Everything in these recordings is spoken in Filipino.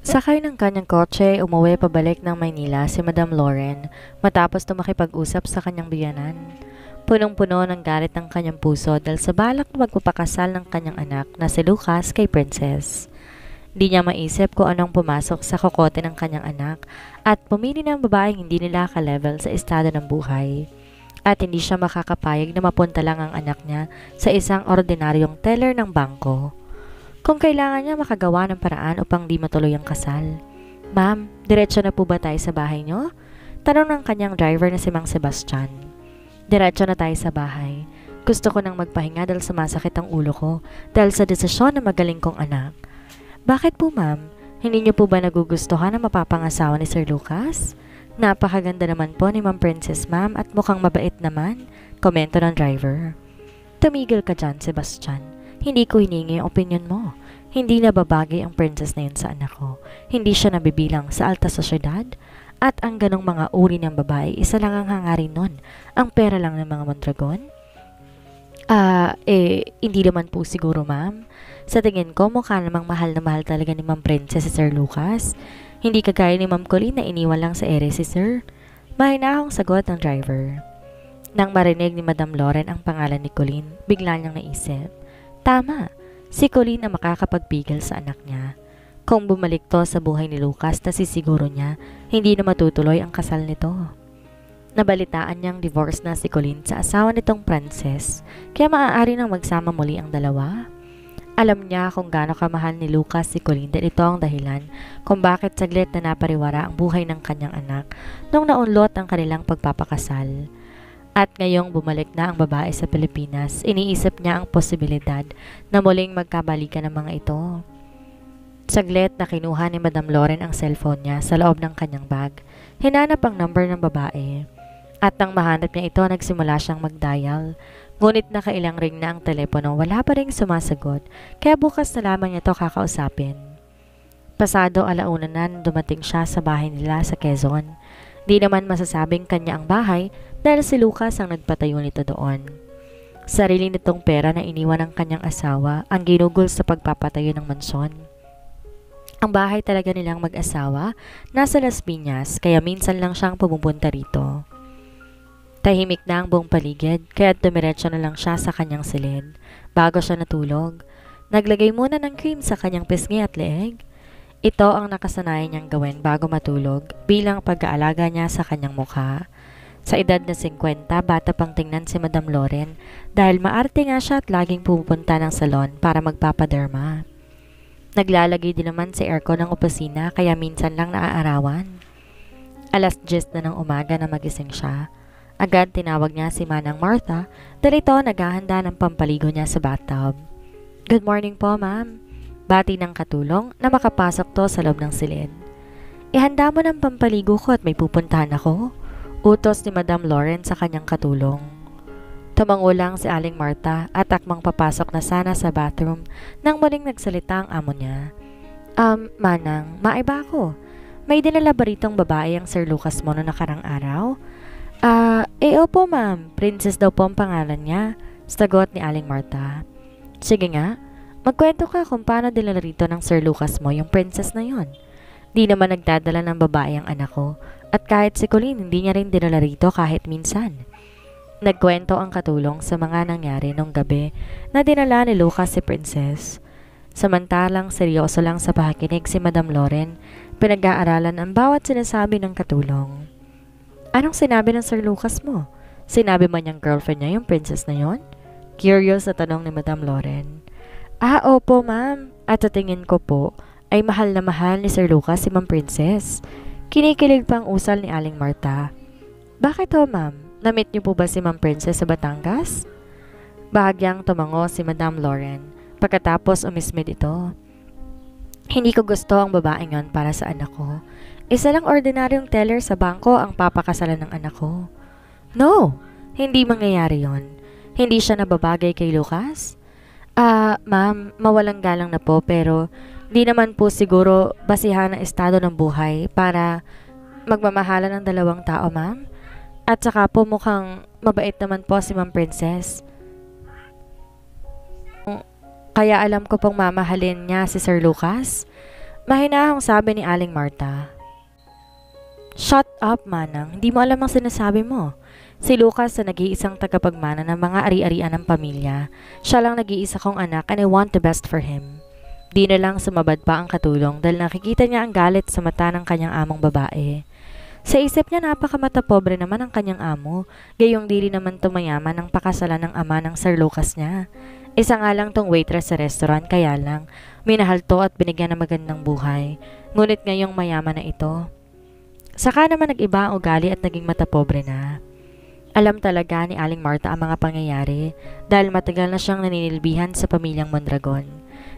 Sakay ng kanyang kotse, umuwi pabalik ng Maynila si Madam Lauren matapos na makipag-usap sa kanyang biyanan. Punong-puno ng galit ng kanyang puso dahil sa balak na magpapakasal ng kanyang anak na si Lucas kay Princess. Di niya maisip kung anong pumasok sa kokote ng kanyang anak at pumili ng babaeng hindi nila ka-level sa estado ng buhay. At hindi siya makakapayag na mapunta lang ang anak niya sa isang ordinaryong teller ng bangko. Kung kailangan niya makagawa ng paraan upang di matuloy ang kasal. Ma'am, diretso na po ba tayo sa bahay niyo? Tanong ng kanyang driver na si Mang Sebastian. Diretso na tayo sa bahay. Gusto ko nang magpahinga dahil sumasakit ang ulo ko dahil sa desisyon na magaling kong anak. Bakit po ma'am? Hindi niyo po ba nagugustuhan na mapapangasawa ni Sir Lucas? Napakaganda naman po ni Ma'am Princess ma'am at mukhang mabait naman, komento ng driver. Tumigil ka dyan, Sebastian. Hindi ko hiningi ang opinion mo. Hindi na babagay ang princess na yun sa anak ko. Hindi siya nabibilang sa alta sosyedad. At ang ganong mga uri ng babae, isa lang ang hangarin nun. Ang pera lang ng mga mondragon. Hindi naman po siguro ma'am. Sa tingin ko, mukha namang mahal na mahal talaga ni Ma'am Princess si Sir Lucas. Hindi kagaya ni Ma'am Colleen na iniwan lang sa ere si Sir. Mahinahong sagot ng driver. Nang marinig ni Madam Lauren ang pangalan ni Colleen, bigla niyang naisip. Tama, si Colleen na makakapagpigil sa anak niya. Kung bumalik to sa buhay ni Lucas, nasisiguro niya hindi na matutuloy ang kasal nito. Nabalitaan niyang divorce na si Colleen sa asawa nitong Princess, kaya maaari nang magsama muli ang dalawa. Alam niya kung gaano kamahal ni Lucas si Colleen dahil ito ang dahilan kung bakit saglit na napariwara ang buhay ng kanyang anak nung naunlot ang kanilang pagpapakasal. At ngayong bumalik na ang babae sa Pilipinas, iniisip niya ang posibilidad na muling magkabalikan ng mga ito. Saglit na kinuha ni Madam Lauren ang cellphone niya sa loob ng kanyang bag. Hinanap ang number ng babae. At nang mahanap niya ito, nagsimula siyang mag-dial. Ngunit nakailang ring na ang telepono, wala pa ring sumasagot, kaya bukas na lamang niya ito kakausapin. Pasado alauna na dumating siya sa bahay nila sa Quezon. Di naman masasabing kanya ang bahay dahil si Lucas ang nagpatayo nito doon. Sarili nitong pera na iniwan ng kanyang asawa ang ginugol sa pagpapatayo ng mansyon. Ang bahay talaga nilang mag-asawa nasa Las Piñas kaya minsan lang siyang pumupunta rito. Tahimik na ang buong paligid kaya dumiretso na lang siya sa kanyang silid. Bago siya natulog, naglagay muna ng cream sa kanyang pisngi at leeg. Ito ang nakasanayan niyang gawin bago matulog bilang pag-aalaga niya sa kanyang mukha. Sa edad na 50, bata pang tingnan si Madam Lauren dahil maarte nga siya at laging pumupunta ng salon para magpapaderma. Naglalagay din naman si aircon ng opisina kaya minsan lang naaarawan. Alas 10 na ng umaga na magising siya. Agad tinawag niya si Manang Martha dahil ito naghahanda ng pampaligo niya sa bathtub. Good morning po, ma'am. Bati ng katulong na makapasok to sa loob ng silid. Ihanda mo ng pampaligo ko at may pupuntahan ako. Utos ni Madam Lauren sa kanyang katulong. Tumango lang si Aling Martha at akmang papasok na sana sa bathroom nang muling nagsalita ang amo niya. Manang, maiba ako. May dinala ba ritong babae ang Sir Lucas mo noong nakarang araw? Opo ma'am. Princess daw po ang pangalan niya. Sagot ni Aling Martha. Sige nga. Magkwento ka kung paano dinala rito ng Sir Lucas mo yung princess na yon. Di naman nagdadala ng babae ang anak ko at kahit si Colleen hindi niya rin dinala rito kahit minsan. Nagkwento ang katulong sa mga nangyari nung gabi na dinala ni Lucas si Princess. Samantalang seryoso lang sa pakikinig si Madam Lauren, pinag-aaralan ang bawat sinasabi ng katulong. Anong sinabi ng Sir Lucas mo? Sinabi man niyang girlfriend niya yung princess na yon? Curious na tanong ni Madam Lauren. Opo ma'am. At sa tingin ko po, ay mahal na mahal ni Sir Lucas si Ma'am Princess. Kinikilig pang usal ni Aling Martha. Bakit ho ma'am? Namit niyo po ba si Ma'am Princess sa Batangas? Bahagyang tumango si Madam Lauren. Pagkatapos umismid ito. Hindi ko gusto ang babaeng yon para sa anak ko. Isa lang ordinaryong teller sa bangko ang papakasalan ng anak ko. No, hindi mangyayari yon. Hindi siya nababagay kay Lucas? Ma'am, mawalang galang na po pero di naman po siguro basihan ng estado ng buhay para magmamahalan ng dalawang tao, ma'am. At saka po mukhang mabait naman po si Ma'am Princess. Kaya alam ko pong mamahalin niya si Sir Lucas. Mahinahong sabi ni Aling Marta. Shut up, Manang. Hindi mo alam ang sinasabi mo. Si Lucas na nag-iisang tagapagmana ng mga ari-arian ng pamilya. Siya lang nag-iisa kong anak and I want the best for him. Di na lang sumabad pa ang katulong dahil nakikita niya ang galit sa mata ng kanyang among babae. Sa isip niya napakamata pobre naman ang kanyang amo, gayong di rin naman tumayaman ang pakasalan ng ama ng Sir Lucas niya. Isa nga lang tong waitress sa restaurant kaya lang, minahal to at binigyan ng magandang buhay. Ngunit ngayong mayaman na ito. Saka naman nag-iba ang ugali at naging mata pobre na. Alam talaga ni Aling Marta ang mga pangyayari dahil matagal na siyang naninilbihan sa pamilyang Mondragon.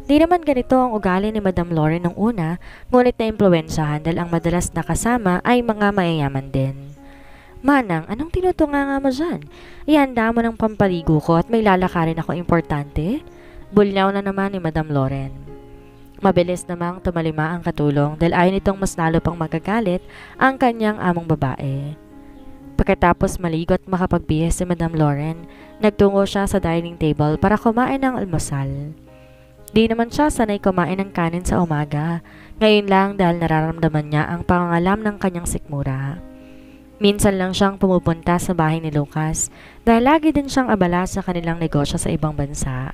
Di naman ganito ang ugali ni Madam Lauren nung una, ngunit na-impluwensyahan dahil ang madalas nakasama ay mga mayayaman din. Manang, anong tinutunga nga mo dyan? Ihanda mo ng pampaligo ko at may lalakarin ako importante? Bulyaw na naman ni Madam Lauren. Mabilis namang tumalima ang katulong dahil ayaw nitong mas lalo pang magagalit ang kanyang among babae. Pagkatapos maligo at makapagbihis si Madam Lauren, nagtungo siya sa dining table para kumain ng almusal. Di naman siya sanay kumain ng kanin sa umaga, ngayon lang dahil nararamdaman niya ang pangangalam ng kanyang sikmura. Minsan lang siyang pumupunta sa bahay ni Lucas dahil lagi din siyang abala sa kanilang negosyo sa ibang bansa.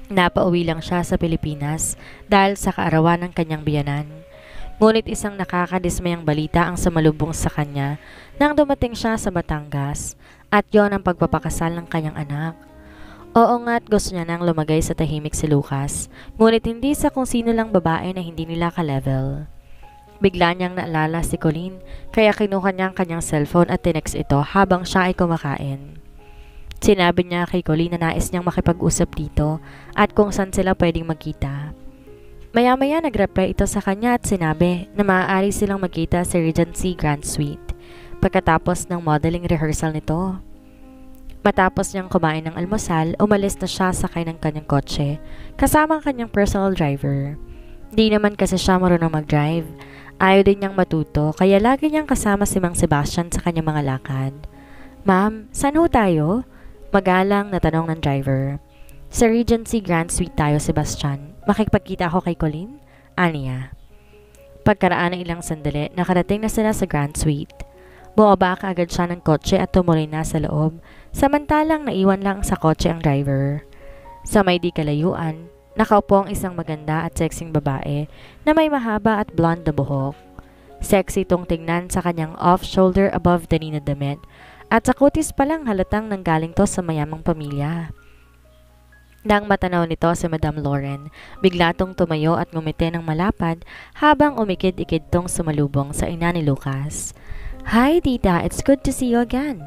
Napauwi lang siya sa Pilipinas dahil sa kaarawan ng kanyang biyanan. Ngunit isang nakakadismayang balita ang sumalubong sa kanya nang dumating siya sa Batangas at yon ang pagpapakasal ng kanyang anak. Oo nga't gusto niya nang lumagay sa tahimik si Lucas, ngunit hindi sa kung sino lang babae na hindi nila ka-level. Bigla niyang naalala si Colleen kaya kinuha niya ang kanyang cellphone at tinext ito habang siya ay kumakain. Sinabi niya kay Colleen na nais niyang makipag-usap dito at kung saan sila pwedeng magkita. Maya-maya nag-reply ito sa kanya at sinabi na maaari silang magkita sa Regency Grand Suite pagkatapos ng modeling rehearsal nito. Matapos niyang kumain ng almusal, umalis na siya sakay ng kanyang kotse kasama ang kanyang personal driver. Di naman kasi siya marunong mag-drive. Ayaw din niyang matuto kaya lagi niyang kasama si Mang Sebastian sa kanyang mga lakad. Ma'am, saan ho tayo? Magalang na tanong ng driver. Sa Regency Grand Suite tayo, Sebastian. Makikipagkita ako kay Colleen? Aniya. Pagkaraan ng ilang sandali, nakarating na sila sa Grand Suite. Bumaba kaagad siya ng kotse at tumuloy na sa loob, samantalang naiwan lang sa kotse ang driver. Sa may di kalayuan, nakaupo ang isang maganda at sexing babae na may mahaba at blonde na buhok. Sexy itong tingnan sa kanyang off-shoulder above the knee na damit at sa kutis pa lang halatang nanggaling to sa mayamang pamilya. Nang matanaw nito si Madam Lauren, bigla tong tumayo at ngumiti ng malapad habang umikid-ikid tong sumalubong sa ina ni Lucas. Hi tita, it's good to see you again.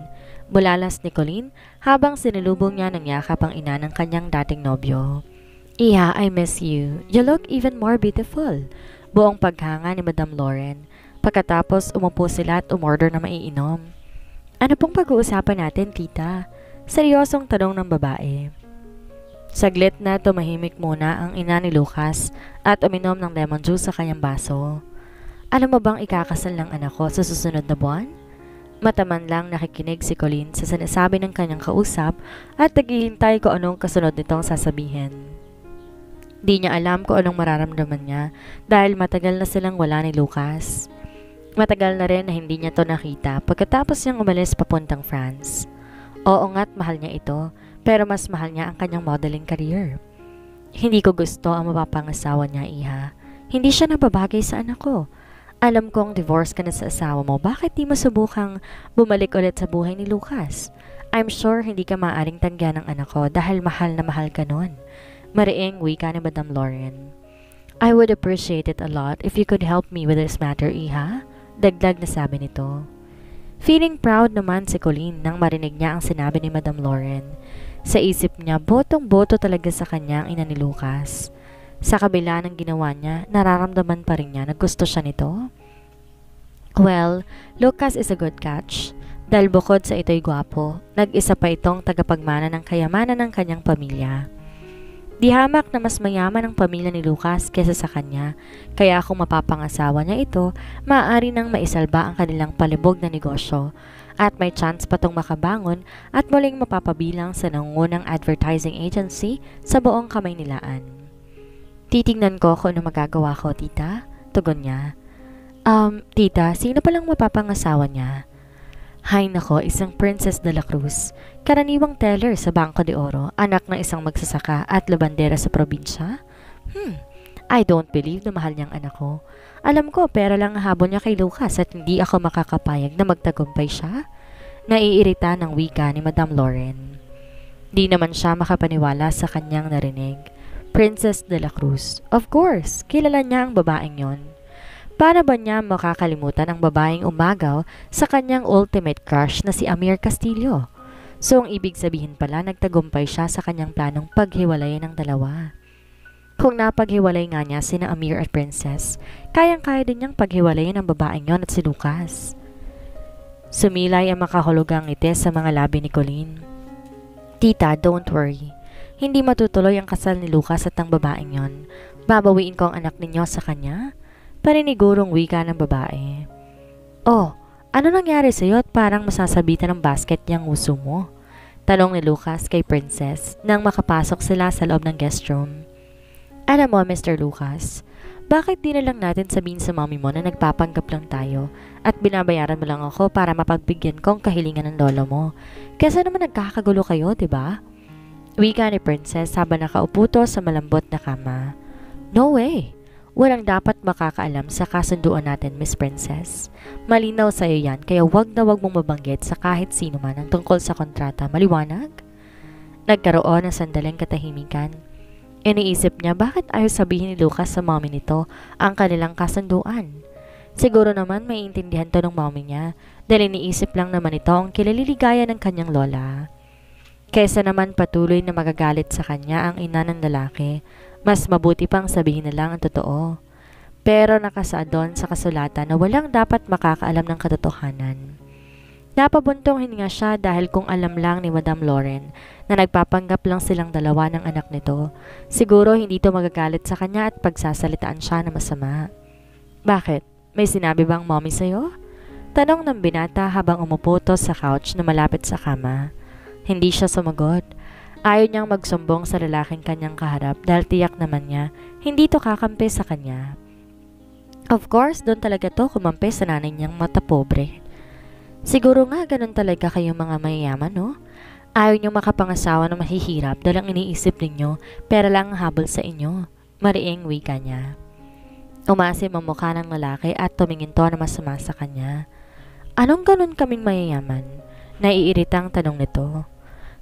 Bulalas ni Colleen habang sinulubong niya ng yakap ang ina ng kanyang dating nobyo. Iha, I miss you. You look even more beautiful. Buong paghanga ni Madam Lauren. Pagkatapos umupo sila at umorder na maiinom. Ano pong pag-uusapan natin, tita? Seryosong tanong ng babae. Saglit na tumahimik muna ang ina ni Lucas at uminom ng lemon juice sa kanyang baso. Alam mo bang ikakasal ng anak ko sa susunod na buwan? Mataman lang nakikinig si Colleen sa sinasabi ng kanyang kausap at naghihintay ko anong kasunod nitong sasabihin. Di niya alam kung anong mararamdaman niya dahil matagal na silang wala ni Lucas. Matagal na rin na hindi niya to nakita pagkatapos niyang umalis papuntang France. Oo nga't mahal niya ito, pero mas mahal niya ang kanyang modeling career. Hindi ko gusto ang mapapangasawa niya, iha. Hindi siya nababagay sa anak ko. Alam kong divorce ka na sa asawa mo, bakit di mo subukang bumalik ulit sa buhay ni Lucas? I'm sure hindi ka maaaring tanggihan ng anak ko dahil mahal na mahal ka nun. Mariing wika ni Madam Lauren. I would appreciate it a lot if you could help me with this matter, iha. Dagdag na sabi nito. Feeling proud naman si Colleen nang marinig niya ang sinabi ni Madam Lauren. Sa isip niya, botong-boto talaga sa kanya ang ina ni Lucas. Sa kabila ng ginawa niya, nararamdaman pa rin niya na gusto siya nito. Well, Lucas is a good catch. Dahil bukod sa ito'y gwapo, nag-isa pa itong tagapagmana ng kayamanan ng kanyang pamilya. Di hamak na mas mayaman ang pamilya ni Lucas kesa sa kanya, kaya kung mapapangasawa niya ito, maaari nang maisalba ang kanilang palibog na negosyo at may chance pa tong makabangon at muling mapapabilang sa nangungunang advertising agency sa buong Kamaynilaan. Titingnan ko kung ano magagawa ko, tita. Tugon niya. Tita, sino palang mapapangasawa niya? Hay nako, isang Princess de la Cruz. Karaniwang teller sa Bangko de Oro, anak ng isang magsasaka at labandera sa probinsya? I don't believe na mahal niyang anak ko. Alam ko, pera lang ang habol niya kay Lucas at hindi ako makakapayag na magtagumpay siya. Naiirita ng wika ni Madame Lauren. Di naman siya makapaniwala sa kanyang narinig. Princess de la Cruz. Of course, kilala niya ang babaeng yon. Para ba niya makakalimutan ang babaeng umagaw sa kanyang ultimate crush na si Amir Castillo? So ang ibig sabihin pala nagtagumpay siya sa kanyang planong paghiwalayan ng dalawa. Kung napaghiwalay nga niya sina Amir at Princess, kayang-kaya din niyang paghiwalayan ang babaeng yon at si Lucas. Sumilay ang makahulugang ngiti sa mga labi ni Colleen. Tita, don't worry. Hindi matutuloy ang kasal ni Lucas at ang babaeng yon. Babawiin ko ang anak ninyo sa kanya? Parinigurong wika ng babae. Oh, ano nangyari sa'yo at parang masasabitan ng basket niyang uso mo? Tanong ni Lucas kay Princess nang makapasok sila sa loob ng guest room. Alam mo, Mr. Lucas, bakit di na lang natin sabihin sa mommy mo na nagpapanggap lang tayo at binabayaran mo lang ako para mapagbigyan ko ang kahilingan ng lolo mo? Kesa naman nagkakagulo kayo, diba? Wika ni Princess habang nakaupo to sa malambot na kama. No way! Walang dapat makakaalam sa kasunduan natin, Miss Princess. Malinaw sa iyo yan, kaya wag na wag mong mabanggit sa kahit sino man ang tungkol sa kontrata. Maliwanag? Nagkaroon ng sandaling katahimikan. Iniisip niya bakit ayaw sabihin ni Lucas sa mommy nito ang kanilang kasunduan. Siguro naman may intindihan to ng mommy niya dahil iniisip lang naman ito ang kilaliligaya ng kanyang lola. Kaysa naman patuloy na magagalit sa kanya ang ina ng lalaki, mas mabuti pang sabihin na lang ang totoo. Pero nakasaad doon sa kasulatan na walang dapat makakaalam ng katotohanan. Napabuntong hininga siya dahil kung alam lang ni Madame Lauren na nagpapanggap lang silang dalawa ng anak nito, siguro hindi ito magagalit sa kanya at pagsasalitaan siya na masama. Bakit? May sinabi bang mommy sa'yo? Tanong ng binata habang umupo to sa couch na malapit sa kama. Hindi siya sumagot. Ayaw niyang magsumbong sa lalaking kanyang kaharap dahil tiyak naman niya hindi to kakampi sa kanya. Of course, doon talaga to kumampi sa nanay niyang mata pobre. Siguro nga ganun talaga kayong mga mayayaman, no? Ayaw niyong makapangasawa na mahihirap dahil ang iniisip ninyo pera lang ang habol sa inyo. Mariing wika niya. Umasim ang mukha ng lalaki at tumingin to na masama sa kanya. Anong ganun kaming mayayaman? Naiiritang tanong nito.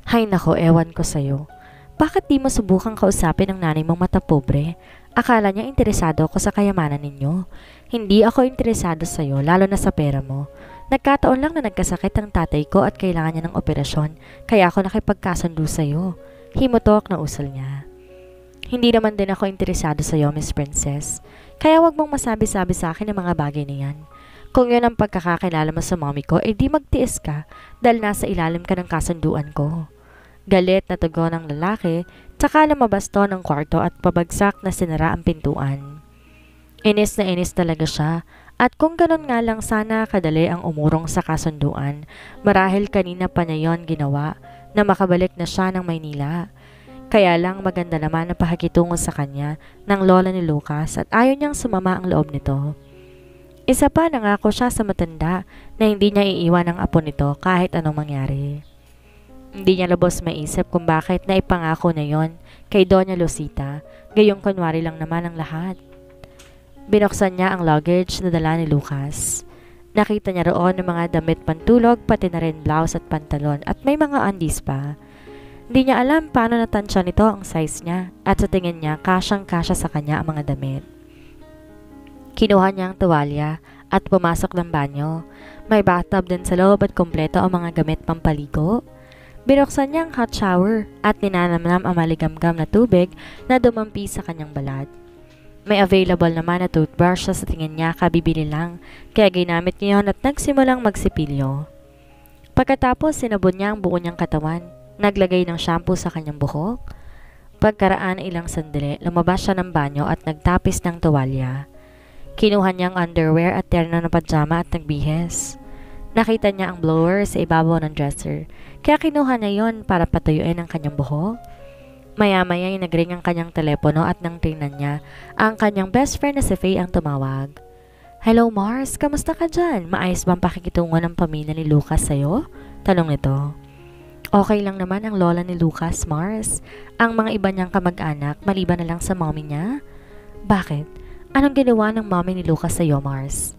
Hay nako, ewan ko sa'yo. Bakit di mo subukang kausapin ang nanay mong mata pobre? Akala niya interesado ako sa kayamanan ninyo. Hindi ako interesado sa'yo, lalo na sa pera mo. Nagkataon lang na nagkasakit ang tatay ko at kailangan niya ng operasyon, kaya ako nakipagkasundo sa'yo. Himutok na usal niya. Hindi naman din ako interesado sa'yo, Miss Princess. Kaya wag mong masabi-sabi sa akin ang mga bagay na yan. Kung yun ang pagkakakilala mo sa mommy ko, di magtiis ka dahil nasa ilalim ka ng kasunduan ko. Galit na tugon ng lalaki, tsaka lumabas to ng kwarto at pabagsak na sinara ang pintuan. Inis na inis talaga siya. At kung ganun nga lang sana kadali ang umurong sa kasunduan, marahil kanina pa niya yon ginawa na makabalik na siya ng Maynila. Kaya lang maganda naman ang pakikitungo sa kanya ng lola ni Lucas at ayaw niyang sumama ang loob nito. Isa pa nangako siya sa matanda na hindi niya iiwan ang apo nito kahit anong mangyari. Hindi niya lubos maisip kung bakit naipangako na yon kay Doña Lucita, gayong kunwari lang naman ang lahat. Binuksan niya ang luggage na dala ni Lucas. Nakita niya roon ng mga damit pantulog, pati na rin blouse at pantalon at may mga undies pa. Hindi niya alam paano natansya nito ang size niya at sa tingin niya kasyang-kasya sa kanya ang mga damit. Kinuha niya ang tuwalya at pumasok ng banyo. May bathtub din sa loob at kompleto ang mga gamit pampaligo. Binuksan niya ang hot shower at ninanamnam ang maligamgam na tubig na dumampi sa kanyang balat. May available naman na toothbrush sa tingin niya kabibili lang, kaya ginamit niya yun at nagsimulang magsipilyo. Pagkatapos sinabon niya ang buo niyang katawan, naglagay ng shampoo sa kanyang buhok. Pagkaraan ilang sandali, lumabas siya ng banyo at nagtapis ng tuwalya. Kinuha niya ang underwear at terno na pajama at nagbihes. Nakita niya ang blower sa ibabaw ng dresser, kaya kinuha niya yon para patuyuin ang kanyang buhok. Maya-maya ay nagring ang kanyang telepono at nang tingnan niya, ang kanyang best friend na si Faye ang tumawag. "Hello Mars, kamusta ka dyan? Maayos bang pakikitungo ng pamilya ni Lucas sa'yo?" Tanong nito. "Okay lang naman ang lola ni Lucas, Mars. Ang mga iba niyang kamag-anak, maliban na lang sa mommy niya." "Bakit? Anong ginawa ng mommy ni Lucas sa'yo, Mars?"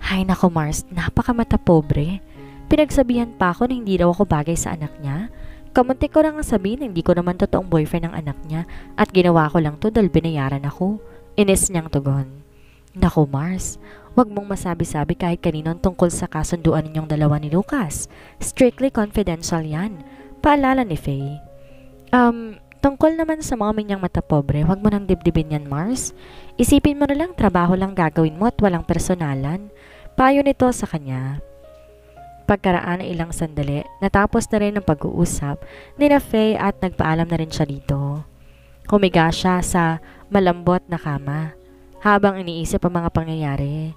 "Hay nako Mars, napakamata pobre. Pinagsabihan pa ako na hindi daw ako bagay sa anak niya. Kamuntik ko na nga sabihin na hindi ko naman totoong boyfriend ng anak niya at ginawa ko lang to dahil binayaran ako." Inis niyang tugon. "Naku Mars, wag mong masabi-sabi kahit kanino tungkol sa kasunduan ninyong dalawa ni Lucas. Strictly confidential yan," paalala ni Faye. Tungkol naman sa mga minyang mata pobre, wag mo nang dibdibin yan Mars. Isipin mo na lang trabaho lang gagawin mo at walang personalan. Payo nito sa kanya. Pagkaraan ng ilang sandali, natapos na rin ang pag-uusap ni na Faye at nagpaalam na rin siya dito. Humiga siya sa malambot na kama habang iniisip ang mga pangyayari.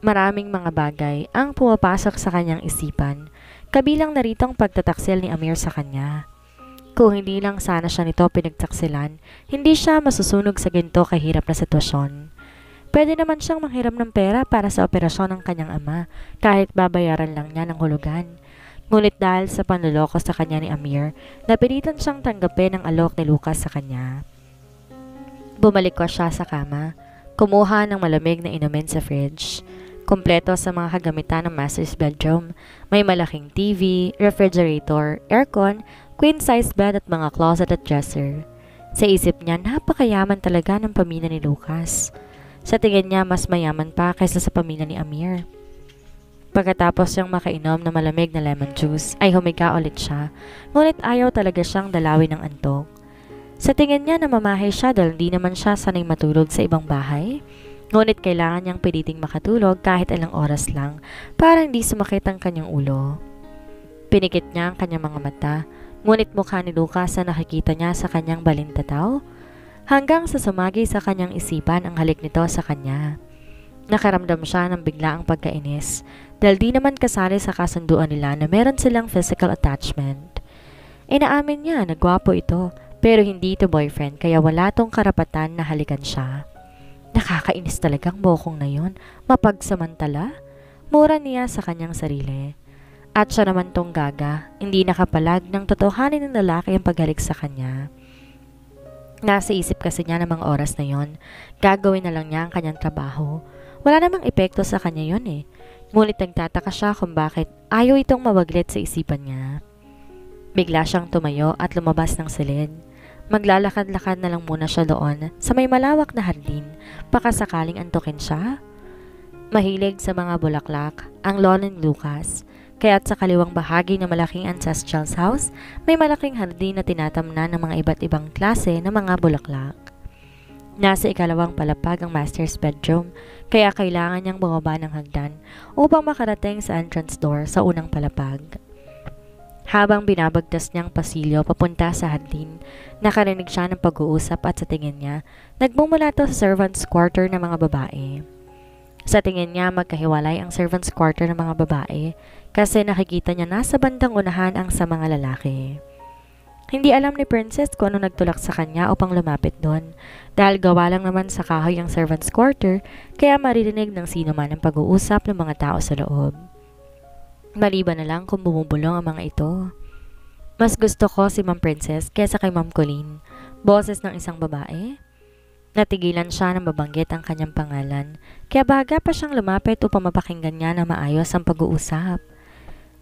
Maraming mga bagay ang pumapasok sa kanyang isipan, kabilang na rito ang pagtataksil ni Amir sa kanya. Kung hindi lang sana siya nito pinagtaksilan, hindi siya masusunog sa ganito kahirap na sitwasyon. Pwede naman siyang manghiram ng pera para sa operasyon ng kanyang ama, kahit babayaran lang niya ng hulugan. Ngunit dahil sa panloloko sa kanya ni Amir, napilitan siyang tanggapin ang alok ni Lucas sa kanya. Bumalik ko siya sa kama, kumuha ng malamig na inumin sa fridge. Kompleto sa mga kagamitan ng master's bedroom, may malaking TV, refrigerator, aircon, queen-size bed at mga closet at dresser. Sa isip niya, napakayaman talaga ng pamilya ni Lucas. Sa tingin niya, mas mayaman pa kaysa sa pamilya ni Amir. Pagkatapos siyang makainom ng malamig na lemon juice, ay humiga ulit siya, ngunit ayaw talaga siyang dalawin ng antok. Sa tingin niya, namamahay siya dahil di naman siya sanay matulog sa ibang bahay. Ngunit kailangan niyang piliting makatulog kahit ilang oras lang para hindi sumakit ang kanyang ulo. Pinikit niya ang kanyang mga mata, ngunit mukha ni Lucas na nakikita niya sa kanyang balintataw, hanggang sa sumagi sa kanyang isipan ang halik nito sa kanya. Nakaramdam siya ng biglaang pagkainis dahil di naman kasali sa kasunduan nila na meron silang physical attachment. Inaamin niya na gwapo ito pero hindi ito boyfriend kaya wala tong karapatan na halikan siya. Nakakainis talagang bokong na yun, mapagsamantala. Mura niya sa kanyang sarili. At siya naman tong gaga, hindi nakapalag ng totohanin ng lalaki ang paghalik sa kanya. Nasa isip kasi niya ng mga oras na yon, gagawin na lang niya ang kanyang trabaho. Wala namang epekto sa kanya yon eh. Ngunit nagtataka siya kung bakit ayaw itong mawaglit sa isipan niya. Bigla siyang tumayo at lumabas ng silid. Maglalakad-lakad na lang muna siya doon sa may malawak na hardin, pakasakaling antukin siya. Mahilig sa mga bulaklak ang lola ni Lucas, kaya't sa kaliwang bahagi ng malaking ancestral house, may malaking hardin na tinatamnan ng mga iba't ibang klase ng mga bulaklak. Nasa ikalawang palapag ang master's bedroom, kaya kailangan niyang bumaba ng hagdan upang makarating sa entrance door sa unang palapag. Habang binabagtas niyang pasilyo papunta sa hardin, nakarinig siya ng pag-uusap at sa tingin niya, nagmumula to sa servants' quarter ng mga babae. Sa tingin niya, magkahiwalay ang servants' quarter ng mga babae kasi nakikita niya nasa bandang unahan ang sa mga lalaki. Hindi alam ni Princess kung ano nagtulak sa kanya upang lumapit doon dahil gawa lang naman sa kahoy ang servants' quarter kaya maririnig ng sino man ang pag-uusap ng mga tao sa loob. Maliban na lang kung bumubulong ang mga ito. Mas gusto ko si Ma'am Princess kaysa kay Ma'am Colleen, boses ng isang babae. Natigilan siya nang mabanggit ang kanyang pangalan, kaya baga pa siyang lumapit upang mapakinggan niya na maayos ang pag-uusap.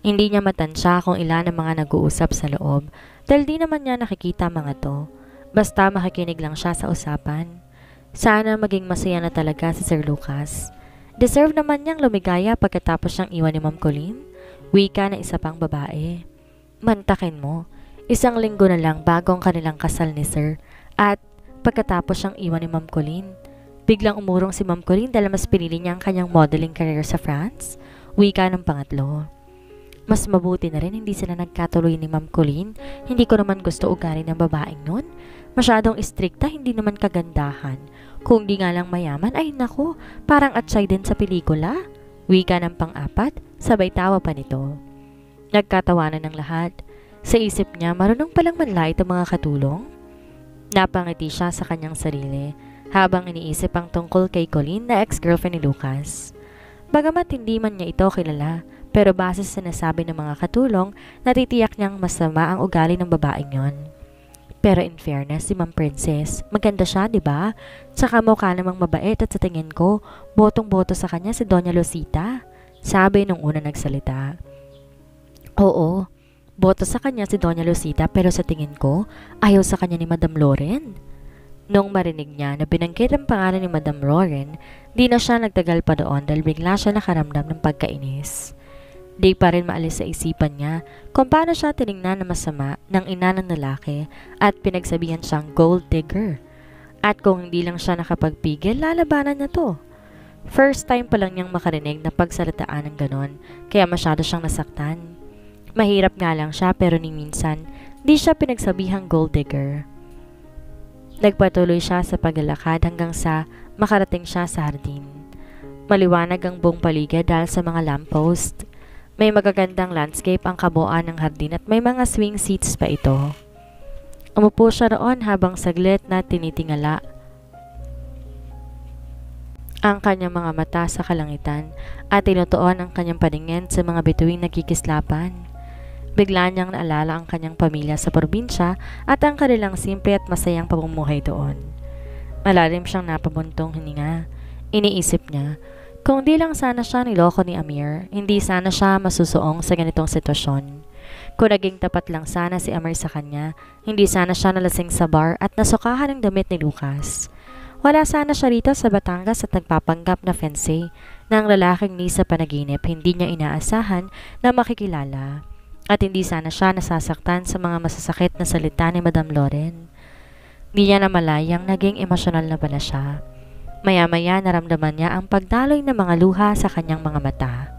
Hindi niya matansya kung ilan ang mga nag-uusap sa loob dahil di naman niya nakikita mga to. Basta makikinig lang siya sa usapan. Sana maging masaya na talaga si Sir Lucas. Deserve naman niyang lumigaya pagkatapos siyang iwan ni Ma'am Colleen. Wika na isa pang babae. Mantakin mo, 1 linggo na lang bago ang kanilang kasal ni Sir at pagkatapos siyang iwan ni Ma'am Colleen. Biglang umurong si Ma'am Colleen dahil mas pinili niya ang kanyang modeling career sa France. Wika ng pangatlo. Mas mabuti na rin hindi sila nagkatuloy ni Ma'am Colleen. Hindi ko naman gusto ugali ng babaeng nun. Masyadong istrikta, hindi naman kagandahan. Kung di nga lang mayaman, ay nako, parang atsay din sa pelikula. Wika ng pang-apat, sabay tawa pa nito. Nagkatawanan ng lahat. Sa isip niya, marunong palang manlait ang mga katulong. Napangiti siya sa kanyang sarili habang iniisip ang tungkol kay Colleen na ex-girlfriend ni Lucas. Bagamat hindi man niya ito kilala, pero base sa sinasabi ng mga katulong, natitiyak niyang masama ang ugali ng babaeng yon. Pero in fairness, si Ma'am Princess, maganda siya, di ba? Tsaka mukha namang mabait at sa tingin ko, botong-boto sa kanya si Doña Lucita. Sabi nung una nagsalita. Oo, boto sa kanya si Doña Lucita pero sa tingin ko, ayaw sa kanya ni Madam Lauren. Nung marinig niya na binanggit ang pangalan ni Madam Lauren, di na siya nagtagal pa doon dahil bigla siya nakaramdam ng pagkainis. Di pa rin maalis sa isipan niya kung paano siya tiningnan na masama ng ina ng lalaki at pinagsabihan siyang gold digger. At kung hindi lang siya nakapagpigil, lalabanan na to. First time pa lang niyang makarinig na pagsalitaan ng ganon, kaya masyado siyang nasaktan. Mahirap nga lang siya pero ni minsan, di siya pinagsabihang gold digger. Nagpatuloy siya sa paglalakad hanggang sa makarating siya sa hardin. Maliwanag ang buong paligid dahil sa mga lamppost. May magagandang landscape ang kabuuan ng hardin at may mga swing seats pa ito. Umupo siya roon habang saglit na tinitingala ang kanyang mga mata sa kalangitan at tinutuon ang kanyang paningin sa mga bituing nagkikislapan. Bigla niyang naalala ang kanyang pamilya sa probinsya at ang kanilang simple at masayang pamumuhay doon. Malalim siyang napabuntong hininga. Iniisip niya, kung di lang sana siya niloko ni Amir, hindi sana siya masusuong sa ganitong sitwasyon. Kung naging tapat lang sana si Amir sa kanya, hindi sana siya nalasing sa bar at nasukahan ng damit ni Lucas. Wala sana siya rito sa Batangas at nagpapanggap na fiancé ng lalaking ni sa panaginip hindi niya inaasahan na makikilala. At hindi sana siya nasasaktan sa mga masasakit na salita ni Madam Lauren. Di niya namalayang naging emosyonal na pala siya. Maya-maya naramdaman niya ang pagdaloy ng mga luha sa kanyang mga mata.